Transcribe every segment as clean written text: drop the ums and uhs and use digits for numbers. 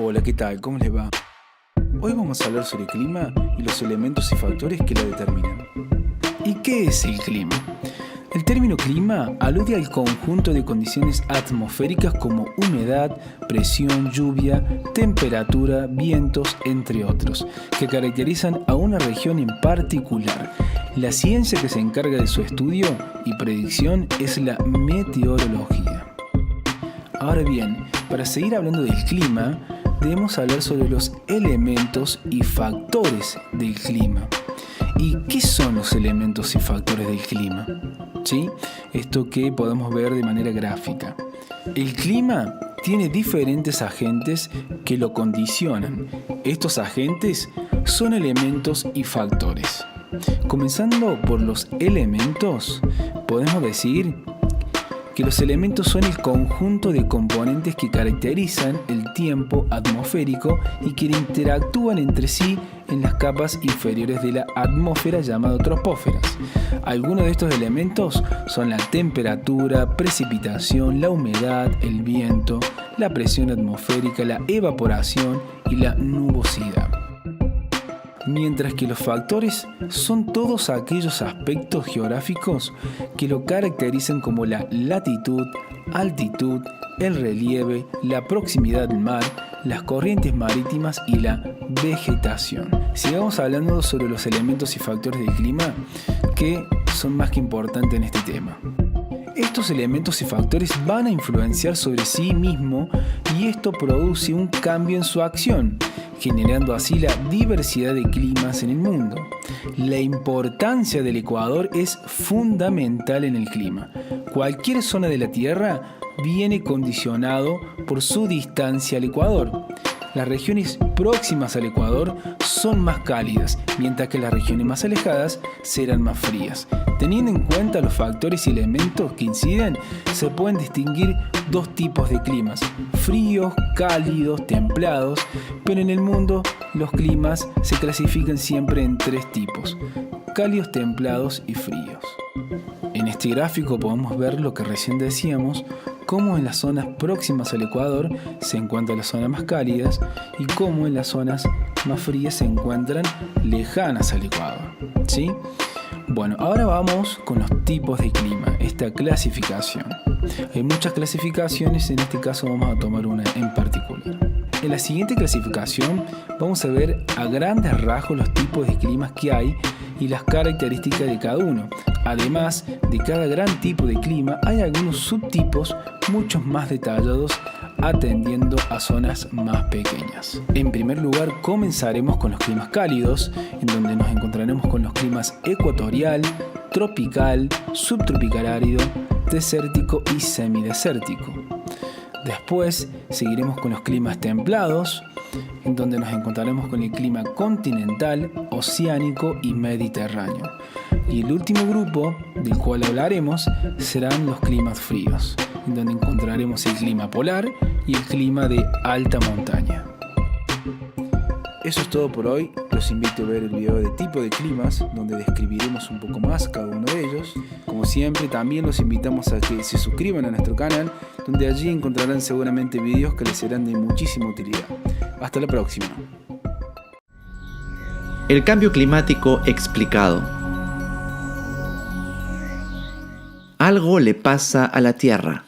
Hola, ¿qué tal? ¿Cómo les va? Hoy vamos a hablar sobre el clima y los elementos y factores que lo determinan. ¿Y qué es el clima? El término clima alude al conjunto de condiciones atmosféricas como humedad, presión, lluvia, temperatura, vientos, entre otros, que caracterizan a una región en particular. La ciencia que se encarga de su estudio y predicción es la meteorología. Ahora bien, para seguir hablando del clima, debemos hablar sobre los elementos y factores del clima. ¿Y qué son los elementos y factores del clima? ¿Sí? Esto que podemos ver de manera gráfica. El clima tiene diferentes agentes que lo condicionan. Estos agentes son elementos y factores. Comenzando por los elementos, podemos decir que los elementos son el conjunto de componentes que caracterizan el tiempo atmosférico y que interactúan entre sí en las capas inferiores de la atmósfera llamado troposferas. Algunos de estos elementos son la temperatura, precipitación, la humedad, el viento, la presión atmosférica, la evaporación y la nubosidad. Mientras que los factores son todos aquellos aspectos geográficos que lo caracterizan como la latitud, altitud, el relieve, la proximidad del mar, las corrientes marítimas y la vegetación. Sigamos hablando sobre los elementos y factores del clima que son más que importantes en este tema. Estos elementos y factores van a influenciar sobre sí mismo y esto produce un cambio en su acción, generando así la diversidad de climas en el mundo. La importancia del ecuador es fundamental en el clima. Cualquier zona de la Tierra viene condicionado por su distancia al ecuador. Las regiones próximas al ecuador son más cálidas, mientras que las regiones más alejadas serán más frías. Teniendo en cuenta los factores y elementos que inciden, se pueden distinguir dos tipos de climas: fríos, cálidos, templados, pero en el mundo los climas se clasifican siempre en tres tipos: cálidos, templados y fríos. En este gráfico podemos ver lo que recién decíamos, cómo en las zonas próximas al ecuador se encuentran las zonas más cálidas y cómo en las zonas más frías se encuentran lejanas al ecuador, ¿sí? Bueno, ahora vamos con los tipos de clima, esta clasificación. Hay muchas clasificaciones, en este caso vamos a tomar una en particular. En la siguiente clasificación vamos a ver a grandes rasgos los tipos de climas que hay y las características de cada uno. Además de cada gran tipo de clima, hay algunos subtipos mucho más detallados atendiendo a zonas más pequeñas. En primer lugar, comenzaremos con los climas cálidos, en donde nos encontraremos con los climas ecuatorial, tropical, subtropical árido, desértico y semidesértico. Después seguiremos con los climas templados, en donde nos encontraremos con el clima continental, oceánico y mediterráneo. Y el último grupo del cual hablaremos serán los climas fríos, en donde encontraremos el clima polar y el clima de alta montaña. Eso es todo por hoy. Los invito a ver el video de tipo de climas, donde describiremos un poco más cada uno de ellos. Como siempre, también los invitamos a que se suscriban a nuestro canal, donde allí encontrarán seguramente videos que les serán de muchísima utilidad. Hasta la próxima. El cambio climático explicado. Algo le pasa a la Tierra.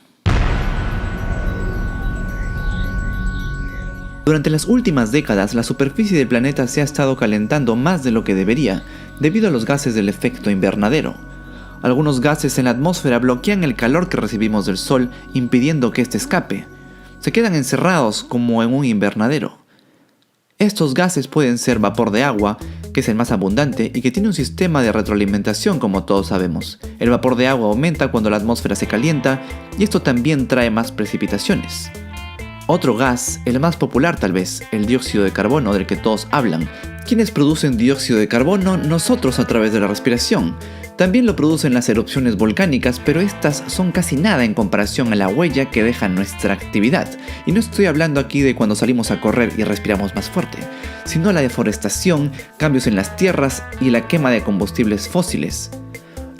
Durante las últimas décadas, la superficie del planeta se ha estado calentando más de lo que debería, debido a los gases del efecto invernadero. Algunos gases en la atmósfera bloquean el calor que recibimos del Sol, impidiendo que éste escape. Se quedan encerrados como en un invernadero. Estos gases pueden ser vapor de agua, que es el más abundante y que tiene un sistema de retroalimentación como todos sabemos. El vapor de agua aumenta cuando la atmósfera se calienta y esto también trae más precipitaciones. Otro gas, el más popular tal vez, el dióxido de carbono del que todos hablan. ¿Quiénes producen dióxido de carbono? Nosotros a través de la respiración. También lo producen las erupciones volcánicas, pero estas son casi nada en comparación a la huella que deja nuestra actividad. Y no estoy hablando aquí de cuando salimos a correr y respiramos más fuerte, sino la deforestación, cambios en las tierras y la quema de combustibles fósiles.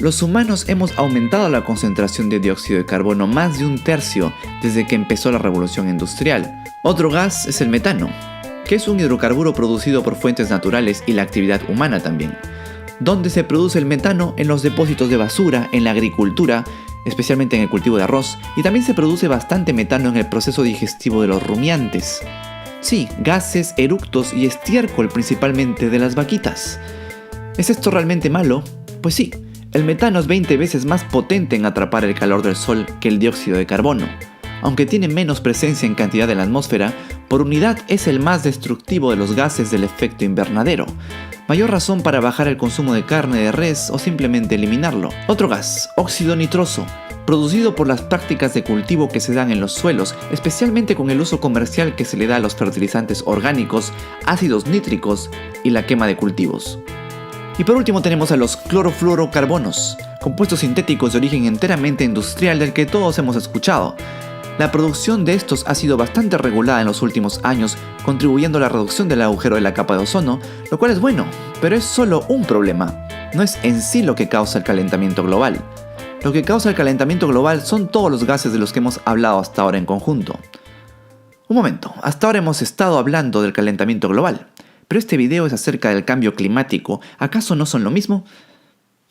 Los humanos hemos aumentado la concentración de dióxido de carbono más de 1/3 desde que empezó la revolución industrial. Otro gas es el metano, que es un hidrocarburo producido por fuentes naturales y la actividad humana también. ¿Dónde se produce el metano? En los depósitos de basura, en la agricultura, especialmente en el cultivo de arroz, y también se produce bastante metano en el proceso digestivo de los rumiantes. Sí, gases, eructos y estiércol principalmente de las vaquitas. ¿Es esto realmente malo? Pues sí, el metano es 20 veces más potente en atrapar el calor del sol que el dióxido de carbono. Aunque tiene menos presencia en cantidad en la atmósfera, por unidad es el más destructivo de los gases del efecto invernadero. Mayor razón para bajar el consumo de carne de res o simplemente eliminarlo. Otro gas, óxido nitroso, producido por las prácticas de cultivo que se dan en los suelos, especialmente con el uso comercial que se le da a los fertilizantes orgánicos, ácidos nítricos y la quema de cultivos. Y por último tenemos a los clorofluorocarbonos, compuestos sintéticos de origen enteramente industrial del que todos hemos escuchado. La producción de estos ha sido bastante regulada en los últimos años, contribuyendo a la reducción del agujero de la capa de ozono, lo cual es bueno, pero es solo un problema. No es en sí lo que causa el calentamiento global. Lo que causa el calentamiento global son todos los gases de los que hemos hablado hasta ahora en conjunto. Un momento, hasta ahora hemos estado hablando del calentamiento global, pero este video es acerca del cambio climático. ¿Acaso no son lo mismo?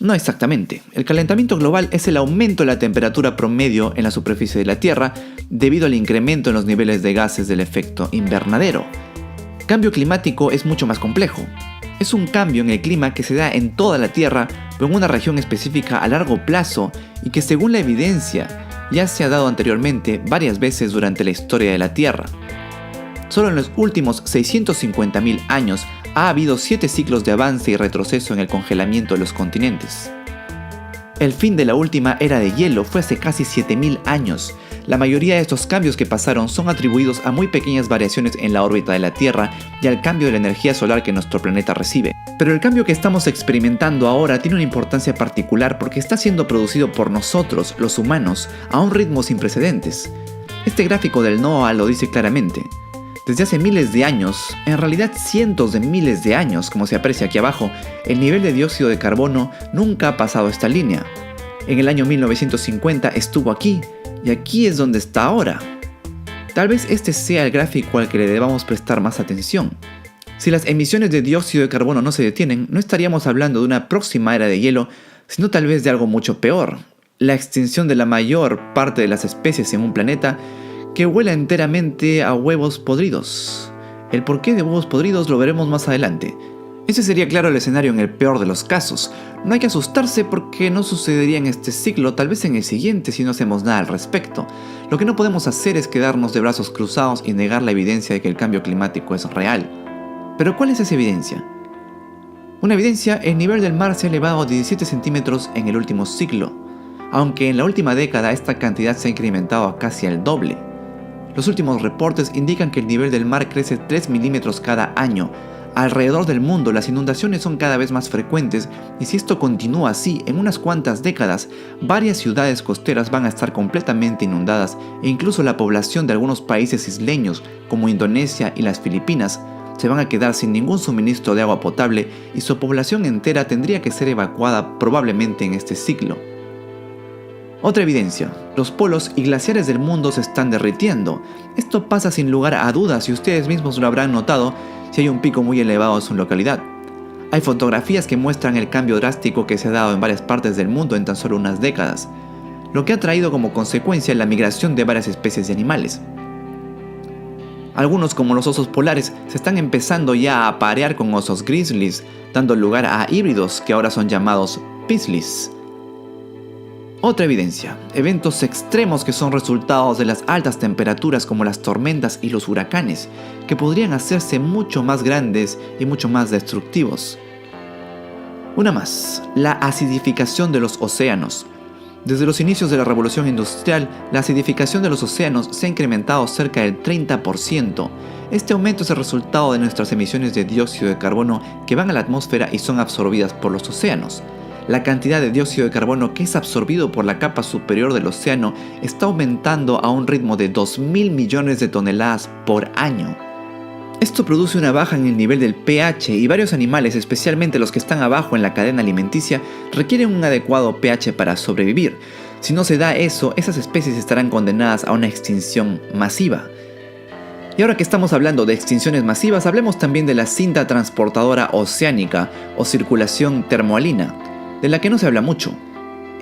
No exactamente. El calentamiento global es el aumento de la temperatura promedio en la superficie de la Tierra debido al incremento en los niveles de gases del efecto invernadero. Cambio climático es mucho más complejo. Es un cambio en el clima que se da en toda la Tierra, pero en una región específica a largo plazo y que según la evidencia ya se ha dado anteriormente varias veces durante la historia de la Tierra. Solo en los últimos 650.000 años ha habido 7 ciclos de avance y retroceso en el congelamiento de los continentes. El fin de la última era de hielo fue hace casi 7.000 años. La mayoría de estos cambios que pasaron son atribuidos a muy pequeñas variaciones en la órbita de la Tierra y al cambio de la energía solar que nuestro planeta recibe. Pero el cambio que estamos experimentando ahora tiene una importancia particular porque está siendo producido por nosotros, los humanos, a un ritmo sin precedentes. Este gráfico del NOAA lo dice claramente. Desde hace miles de años, en realidad cientos de miles de años, como se aprecia aquí abajo, el nivel de dióxido de carbono nunca ha pasado esta línea. En el año 1950 estuvo aquí, y aquí es donde está ahora. Tal vez este sea el gráfico al que le debamos prestar más atención. Si las emisiones de dióxido de carbono no se detienen, no estaríamos hablando de una próxima era de hielo, sino tal vez de algo mucho peor, la extinción de la mayor parte de las especies en un planeta que huela enteramente a huevos podridos. El porqué de huevos podridos lo veremos más adelante. Ese sería claro el escenario en el peor de los casos. No hay que asustarse porque no sucedería en este siglo, tal vez en el siguiente si no hacemos nada al respecto. Lo que no podemos hacer es quedarnos de brazos cruzados y negar la evidencia de que el cambio climático es real. ¿Pero cuál es esa evidencia? Una evidencia, el nivel del mar se ha elevado a 17 centímetros en el último siglo, aunque en la última década esta cantidad se ha incrementado a casi el doble. Los últimos reportes indican que el nivel del mar crece 3 milímetros cada año. Alrededor del mundo las inundaciones son cada vez más frecuentes y si esto continúa así, en unas cuantas décadas, varias ciudades costeras van a estar completamente inundadas e incluso la población de algunos países isleños como Indonesia y las Filipinas se van a quedar sin ningún suministro de agua potable y su población entera tendría que ser evacuada probablemente en este siglo. Otra evidencia, los polos y glaciares del mundo se están derritiendo. Esto pasa sin lugar a dudas y ustedes mismos lo habrán notado si hay un pico muy elevado en su localidad. Hay fotografías que muestran el cambio drástico que se ha dado en varias partes del mundo en tan solo unas décadas, lo que ha traído como consecuencia la migración de varias especies de animales. Algunos, como los osos polares, se están empezando ya a aparear con osos grizzlies, dando lugar a híbridos que ahora son llamados pislis. Otra evidencia, eventos extremos que son resultados de las altas temperaturas como las tormentas y los huracanes, que podrían hacerse mucho más grandes y mucho más destructivos. Una más, la acidificación de los océanos. Desde los inicios de la revolución industrial, la acidificación de los océanos se ha incrementado cerca del 30%. Este aumento es el resultado de nuestras emisiones de dióxido de carbono que van a la atmósfera y son absorbidas por los océanos. La cantidad de dióxido de carbono que es absorbido por la capa superior del océano está aumentando a un ritmo de 2.000 millones de toneladas por año. Esto produce una baja en el nivel del pH y varios animales, especialmente los que están abajo en la cadena alimenticia, requieren un adecuado pH para sobrevivir. Si no se da eso, esas especies estarán condenadas a una extinción masiva. Y ahora que estamos hablando de extinciones masivas, hablemos también de la cinta transportadora oceánica o circulación termohalina, de la que no se habla mucho.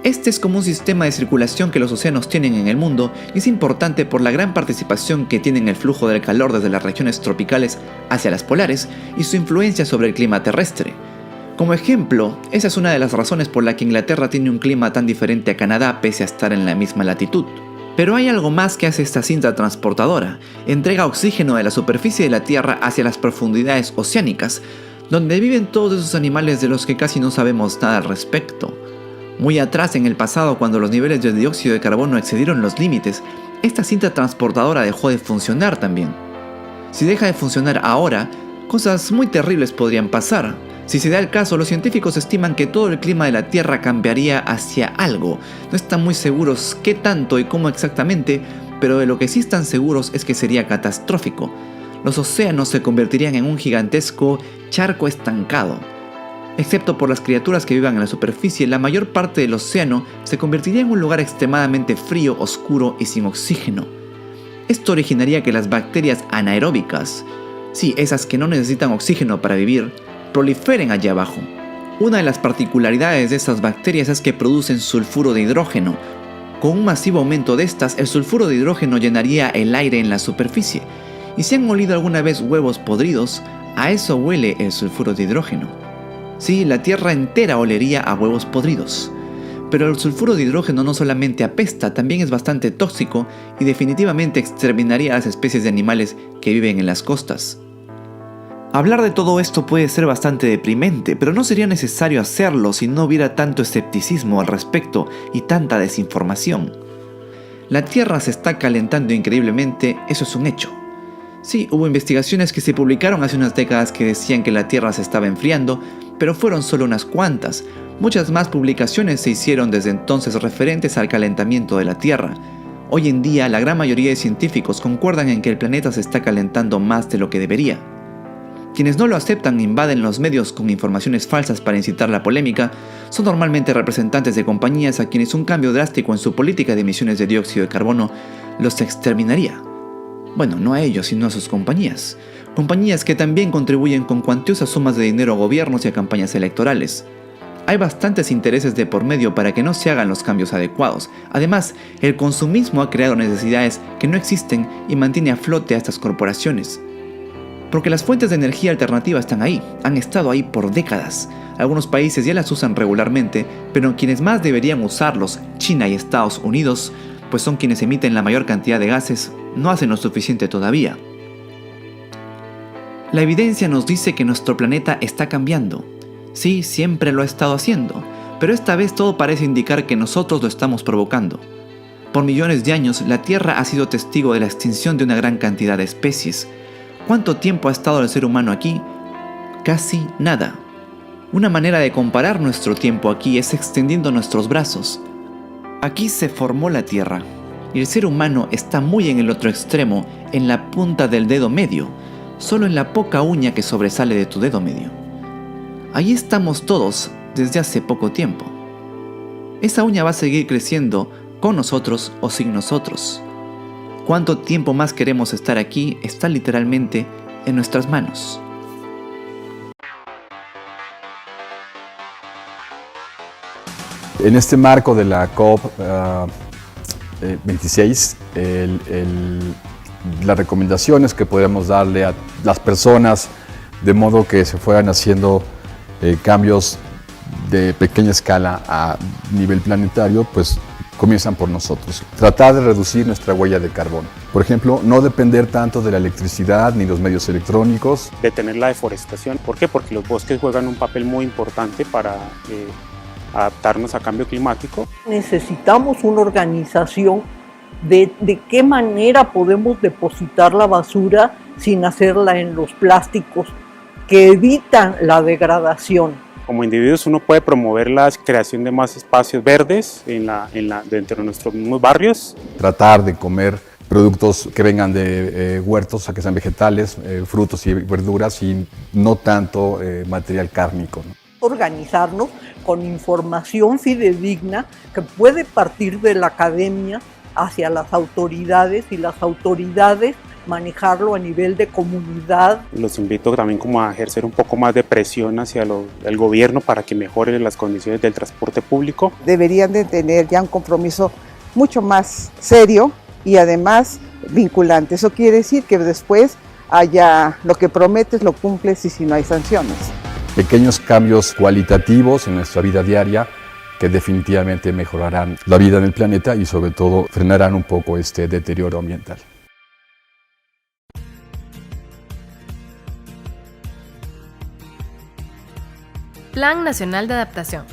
Este es como un sistema de circulación que los océanos tienen en el mundo y es importante por la gran participación que tiene en el flujo del calor desde las regiones tropicales hacia las polares y su influencia sobre el clima terrestre. Como ejemplo, esa es una de las razones por la que Inglaterra tiene un clima tan diferente a Canadá pese a estar en la misma latitud. Pero hay algo más que hace esta cinta transportadora. Entrega oxígeno de la superficie de la Tierra hacia las profundidades oceánicas, donde viven todos esos animales de los que casi no sabemos nada al respecto. Muy atrás en el pasado, cuando los niveles de dióxido de carbono excedieron los límites, esta cinta transportadora dejó de funcionar también. Si deja de funcionar ahora, cosas muy terribles podrían pasar. Si se da el caso, los científicos estiman que todo el clima de la Tierra cambiaría hacia algo. No están muy seguros qué tanto y cómo exactamente, pero de lo que sí están seguros es que sería catastrófico. Los océanos se convertirían en un gigantesco charco estancado. Excepto por las criaturas que vivan en la superficie, la mayor parte del océano se convertiría en un lugar extremadamente frío, oscuro y sin oxígeno. Esto originaría que las bacterias anaeróbicas, sí, esas que no necesitan oxígeno para vivir, proliferen allá abajo. Una de las particularidades de estas bacterias es que producen sulfuro de hidrógeno. Con un masivo aumento de estas, el sulfuro de hidrógeno llenaría el aire en la superficie. Y si han olido alguna vez huevos podridos, a eso huele el sulfuro de hidrógeno. Sí, la Tierra entera olería a huevos podridos. Pero el sulfuro de hidrógeno no solamente apesta, también es bastante tóxico y definitivamente exterminaría a las especies de animales que viven en las costas. Hablar de todo esto puede ser bastante deprimente, pero no sería necesario hacerlo si no hubiera tanto escepticismo al respecto y tanta desinformación. La Tierra se está calentando increíblemente, eso es un hecho. Sí, hubo investigaciones que se publicaron hace unas décadas que decían que la Tierra se estaba enfriando, pero fueron solo unas cuantas. Muchas más publicaciones se hicieron desde entonces referentes al calentamiento de la Tierra. Hoy en día, la gran mayoría de científicos concuerdan en que el planeta se está calentando más de lo que debería. Quienes no lo aceptan e invaden los medios con informaciones falsas para incitar la polémica son normalmente representantes de compañías a quienes un cambio drástico en su política de emisiones de dióxido de carbono los exterminaría. Bueno, no a ellos, sino a sus compañías. Compañías que también contribuyen con cuantiosas sumas de dinero a gobiernos y a campañas electorales. Hay bastantes intereses de por medio para que no se hagan los cambios adecuados. Además, el consumismo ha creado necesidades que no existen y mantiene a flote a estas corporaciones. Porque las fuentes de energía alternativa están ahí, han estado ahí por décadas. Algunos países ya las usan regularmente, pero quienes más deberían usarlos, China y Estados Unidos, pues son quienes emiten la mayor cantidad de gases, no hacen lo suficiente todavía. La evidencia nos dice que nuestro planeta está cambiando. Sí, siempre lo ha estado haciendo, pero esta vez todo parece indicar que nosotros lo estamos provocando. Por millones de años, la Tierra ha sido testigo de la extinción de una gran cantidad de especies. ¿Cuánto tiempo ha estado el ser humano aquí? Casi nada. Una manera de comparar nuestro tiempo aquí es extendiendo nuestros brazos. Aquí se formó la Tierra, y el ser humano está muy en el otro extremo, en la punta del dedo medio, solo en la poca uña que sobresale de tu dedo medio. Allí estamos todos desde hace poco tiempo. Esa uña va a seguir creciendo con nosotros o sin nosotros. Cuánto tiempo más queremos estar aquí está literalmente en nuestras manos. En este marco de la COP 26, las recomendaciones que podemos darle a las personas de modo que se fueran haciendo cambios de pequeña escala a nivel planetario, pues comienzan por nosotros. Tratar de reducir nuestra huella de carbono. Por ejemplo, no depender tanto de la electricidad ni los medios electrónicos. Detener la deforestación. ¿Por qué? Porque los bosques juegan un papel muy importante para adaptarnos a cambio climático. Necesitamos una organización de qué manera podemos depositar la basura sin hacerla en los plásticos que evitan la degradación. Como individuos uno puede promover la creación de más espacios verdes dentro de nuestros mismos barrios. Tratar de comer productos que vengan de huertos, o sea, que sean vegetales, frutos y verduras y no tanto material cárnico, ¿no? Organizarnos con información fidedigna que puede partir de la academia hacia las autoridades y las autoridades manejarlo a nivel de comunidad. Los invito también como a ejercer un poco más de presión hacia el gobierno para que mejore las condiciones del transporte público. Deberían de tener ya un compromiso mucho más serio y además vinculante. Eso quiere decir que después haya lo que prometes, lo cumples y si no hay sanciones. Pequeños cambios cualitativos en nuestra vida diaria que definitivamente mejorarán la vida en el planeta y sobre todo frenarán un poco este deterioro ambiental. Plan Nacional de Adaptación.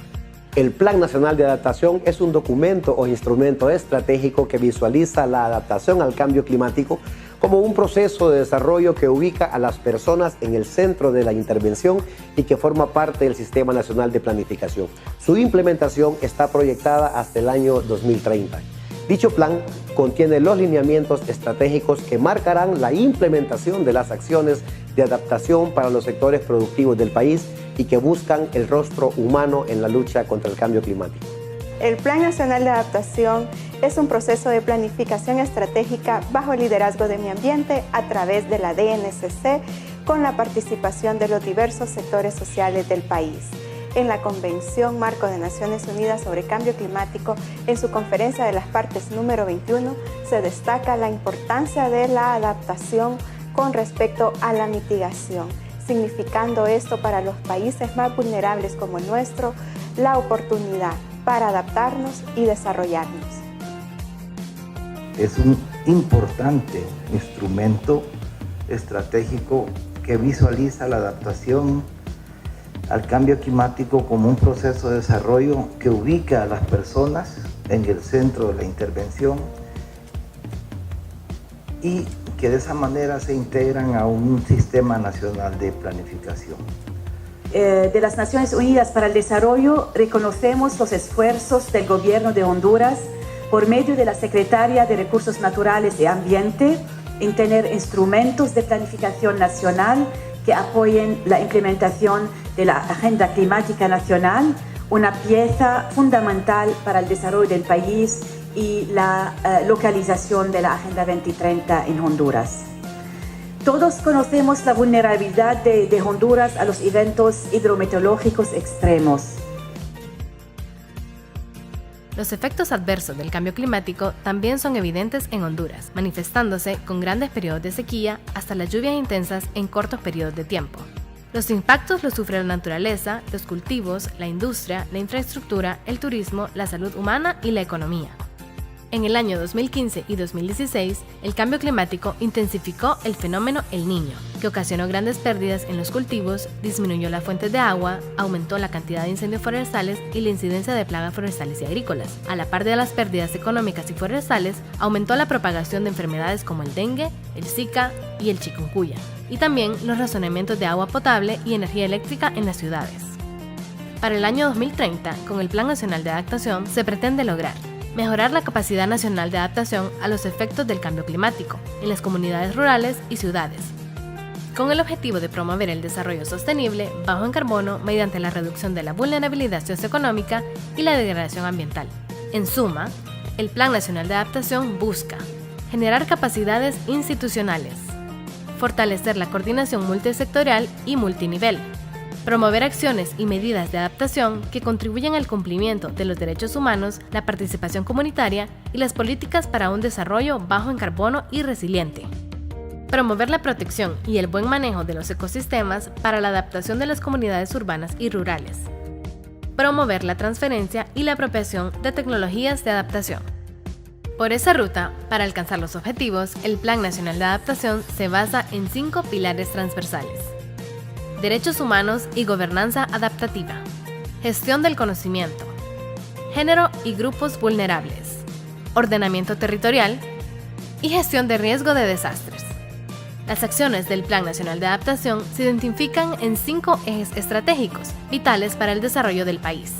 El Plan Nacional de Adaptación es un documento o instrumento estratégico que visualiza la adaptación al cambio climático como un proceso de desarrollo que ubica a las personas en el centro de la intervención y que forma parte del Sistema Nacional de Planificación. Su implementación está proyectada hasta el año 2030. Dicho plan contiene los lineamientos estratégicos que marcarán la implementación de las acciones de adaptación para los sectores productivos del país y que buscan el rostro humano en la lucha contra el cambio climático. El Plan Nacional de Adaptación es un proceso de planificación estratégica bajo el liderazgo de Medio Ambiente a través de la DNCC con la participación de los diversos sectores sociales del país. En la Convención Marco de Naciones Unidas sobre Cambio Climático, en su conferencia de las partes número 21, se destaca la importancia de la adaptación con respecto a la mitigación, significando esto para los países más vulnerables como el nuestro, la oportunidad para adaptarnos y desarrollarnos. Es un importante instrumento estratégico que visualiza la adaptación al cambio climático como un proceso de desarrollo que ubica a las personas en el centro de la intervención y que de esa manera se integran a un sistema nacional de planificación. De las Naciones Unidas para el Desarrollo reconocemos los esfuerzos del Gobierno de Honduras por medio de la Secretaría de Recursos Naturales y Ambiente en tener instrumentos de planificación nacional que apoyen la implementación de la Agenda Climática Nacional, una pieza fundamental para el desarrollo del país y la localización de la Agenda 2030 en Honduras. Todos conocemos la vulnerabilidad de Honduras a los eventos hidrometeorológicos extremos. Los efectos adversos del cambio climático también son evidentes en Honduras, manifestándose con grandes periodos de sequía hasta las lluvias intensas en cortos periodos de tiempo. Los impactos los sufre la naturaleza, los cultivos, la industria, la infraestructura, el turismo, la salud humana y la economía. En el año 2015 y 2016, el cambio climático intensificó el fenómeno El Niño, que ocasionó grandes pérdidas en los cultivos, disminuyó las fuentes de agua, aumentó la cantidad de incendios forestales y la incidencia de plagas forestales y agrícolas. A la par de las pérdidas económicas y forestales, aumentó la propagación de enfermedades como el dengue, el Zika y el chikungunya, y también los racionamientos de agua potable y energía eléctrica en las ciudades. Para el año 2030, con el Plan Nacional de Adaptación, se pretende lograr mejorar la capacidad nacional de adaptación a los efectos del cambio climático en las comunidades rurales y ciudades, con el objetivo de promover el desarrollo sostenible bajo en carbono mediante la reducción de la vulnerabilidad socioeconómica y la degradación ambiental. En suma, el Plan Nacional de Adaptación busca generar capacidades institucionales, fortalecer la coordinación multisectorial y multinivel, promover acciones y medidas de adaptación que contribuyan al cumplimiento de los derechos humanos, la participación comunitaria y las políticas para un desarrollo bajo en carbono y resiliente. Promover la protección y el buen manejo de los ecosistemas para la adaptación de las comunidades urbanas y rurales. Promover la transferencia y la apropiación de tecnologías de adaptación. Por esa ruta, para alcanzar los objetivos, el Plan Nacional de Adaptación se basa en 5 pilares transversales: derechos humanos y gobernanza adaptativa, gestión del conocimiento, género y grupos vulnerables, ordenamiento territorial y gestión de riesgo de desastres. Las acciones del Plan Nacional de Adaptación se identifican en 5 ejes estratégicos vitales para el desarrollo del país: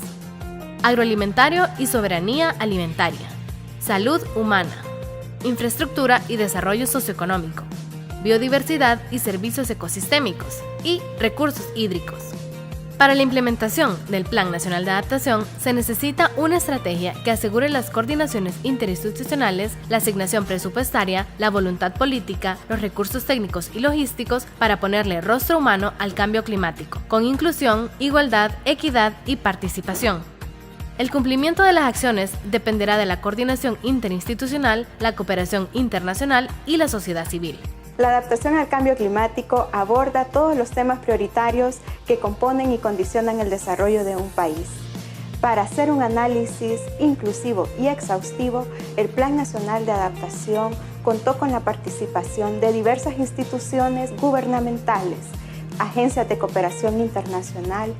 agroalimentario y soberanía alimentaria, salud humana, infraestructura y desarrollo socioeconómico, biodiversidad y servicios ecosistémicos y recursos hídricos. Para la implementación del Plan Nacional de Adaptación se necesita una estrategia que asegure las coordinaciones interinstitucionales, la asignación presupuestaria, la voluntad política, los recursos técnicos y logísticos para ponerle rostro humano al cambio climático, con inclusión, igualdad, equidad y participación. El cumplimiento de las acciones dependerá de la coordinación interinstitucional, la cooperación internacional y la sociedad civil. La adaptación al cambio climático aborda todos los temas prioritarios que componen y condicionan el desarrollo de un país. Para hacer un análisis inclusivo y exhaustivo, el Plan Nacional de Adaptación contó con la participación de diversas instituciones gubernamentales, agencias de cooperación internacional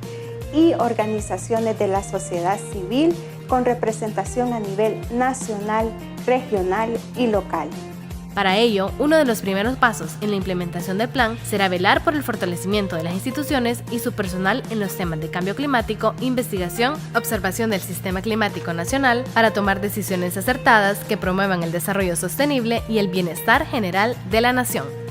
y organizaciones de la sociedad civil con representación a nivel nacional, regional y local. Para ello, uno de los primeros pasos en la implementación del plan será velar por el fortalecimiento de las instituciones y su personal en los temas de cambio climático, investigación, observación del sistema climático nacional para tomar decisiones acertadas que promuevan el desarrollo sostenible y el bienestar general de la nación.